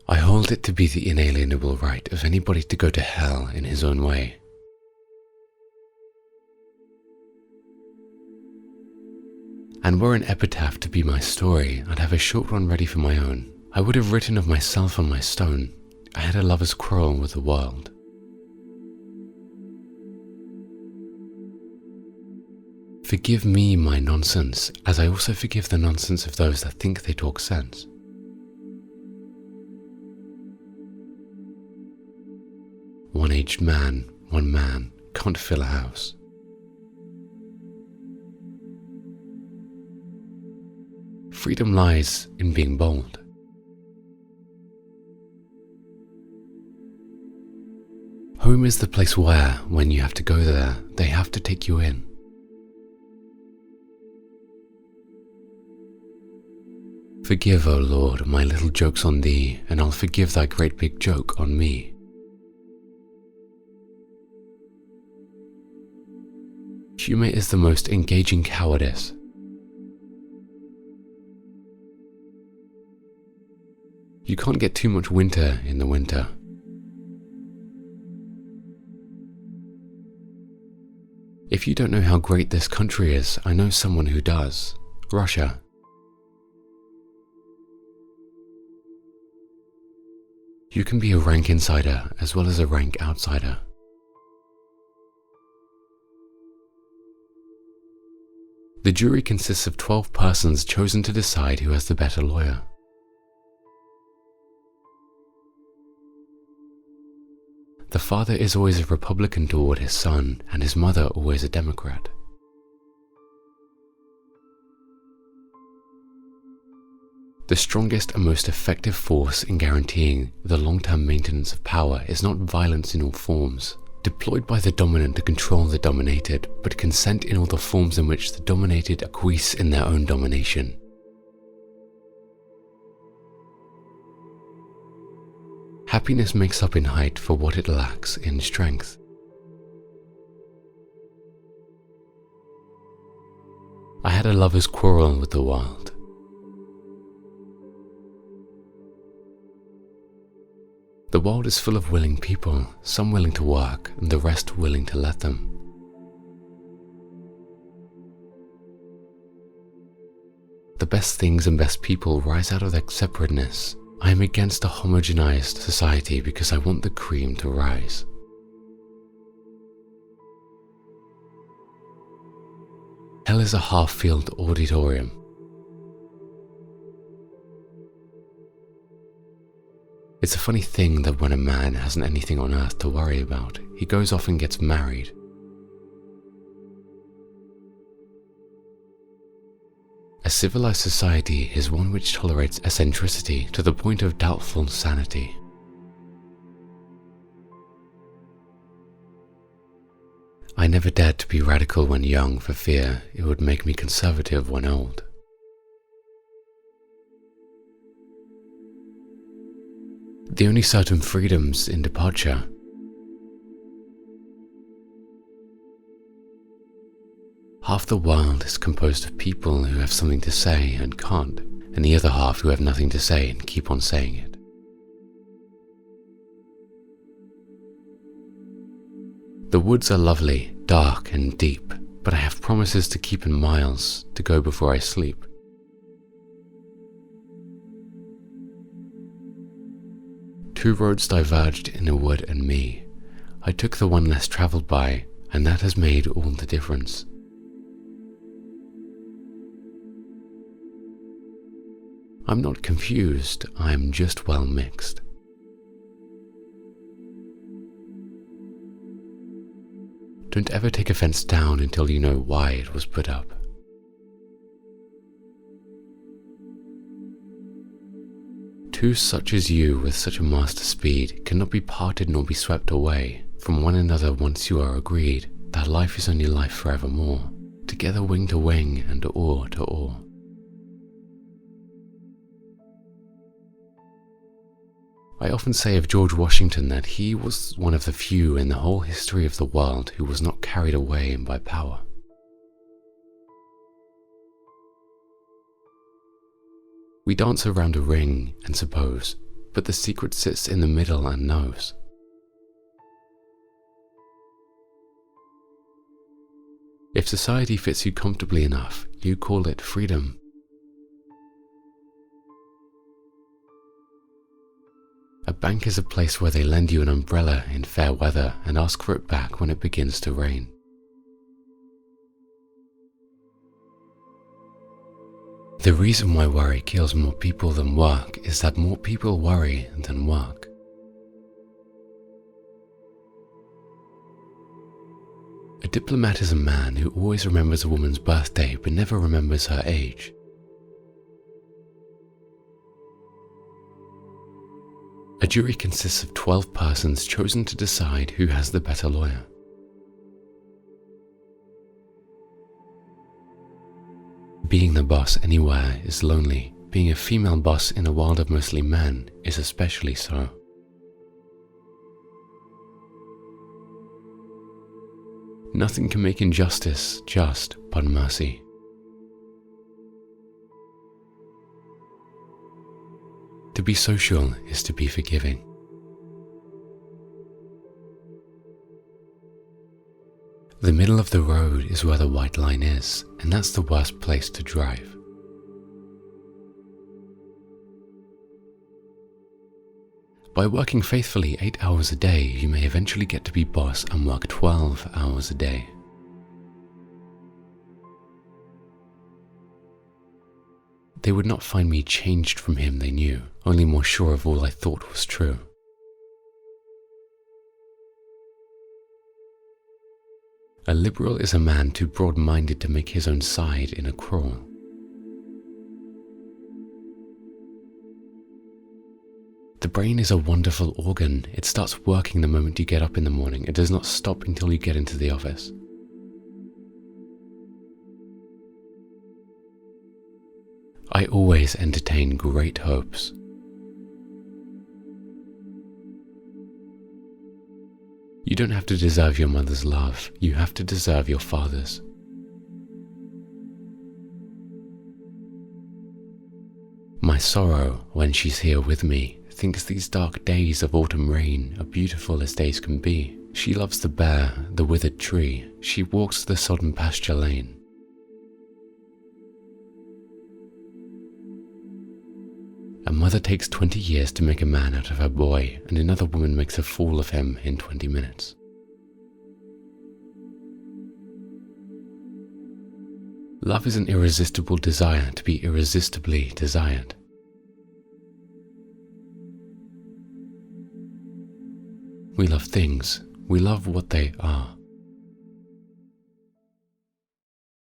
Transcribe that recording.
I hold it to be the inalienable right of anybody to go to hell in his own way. And were an epitaph to be my story, I'd have a short one ready for my own. I would have written of myself on my stone. I had a lover's quarrel with the world. Forgive me my nonsense, as I also forgive the nonsense of those that think they talk sense. One aged man, one man, can't fill a house. Freedom lies in being bold. Home is the place where, when you have to go there, they have to take you in. Forgive, O Lord, my little jokes on thee, and I'll forgive thy great big joke on me. Humour is the most engaging cowardice. You can't get too much winter in the winter. If you don't know how great this country is, I know someone who does. Russia. You can be a rank insider as well as a rank outsider. The jury consists of 12 persons chosen to decide who has the better lawyer. The father is always a Republican toward his son, and his mother always a Democrat. The strongest and most effective force in guaranteeing the long-term maintenance of power is not violence in all forms, deployed by the dominant to control the dominated, but consent in all the forms in which the dominated acquiesce in their own domination. Happiness makes up in height for what it lacks in strength. I had a lover's quarrel with the world. The world is full of willing people, some willing to work and the rest willing to let them. The best things and best people rise out of their separateness. I am against a homogenized society because I want the cream to rise. Hell is a half-filled auditorium. It's a funny thing that when a man hasn't anything on earth to worry about, he goes off and gets married. A civilized society is one which tolerates eccentricity to the point of doubtful sanity. I never dared to be radical when young for fear it would make me conservative when old. The only certain freedoms in departure. Half the world is composed of people who have something to say and can't, and the other half who have nothing to say and keep on saying it. The woods are lovely, dark and deep, but I have promises to keep in miles to go before I sleep. Two roads diverged in a wood and me. I took the one less travelled by, and that has made all the difference. I'm not confused, I am just well mixed. Don't ever take a fence down until you know why it was put up. Two such as you with such a master speed cannot be parted nor be swept away from one another once you are agreed that life is only life forevermore, together wing to wing and oar to oar. I often say of George Washington that he was one of the few in the whole history of the world who was not carried away by power. We dance around a ring and suppose, but the secret sits in the middle and knows. If society fits you comfortably enough, you call it freedom. A bank is a place where they lend you an umbrella in fair weather and ask for it back when it begins to rain. The reason why worry kills more people than work is that more people worry than work. A diplomat is a man who always remembers a woman's birthday but never remembers her age. A jury consists of 12 persons chosen to decide who has the better lawyer. Being the boss anywhere is lonely. Being a female boss in a world of mostly men is especially so. Nothing can make injustice just but mercy. To be social is to be forgiving. The middle of the road is where the white line is, and that's the worst place to drive. By working faithfully 8 hours a day, you may eventually get to be boss and work 12 hours a day. They would not find me changed from him they knew, only more sure of all I thought was true. A liberal is a man too broad-minded to make his own side in a quarrel. The brain is a wonderful organ. It starts working the moment you get up in the morning. It does not stop until you get into the office. I always entertain great hopes. You don't have to deserve your mother's love. You have to deserve your father's. My sorrow, when she's here with me, thinks these dark days of autumn rain are beautiful as days can be. She loves the bare, the withered tree. She walks the sodden pasture lane. A mother takes 20 years to make a man out of her boy, and another woman makes a fool of him in 20 minutes. Love is an irresistible desire to be irresistibly desired. We love things. We love what they are.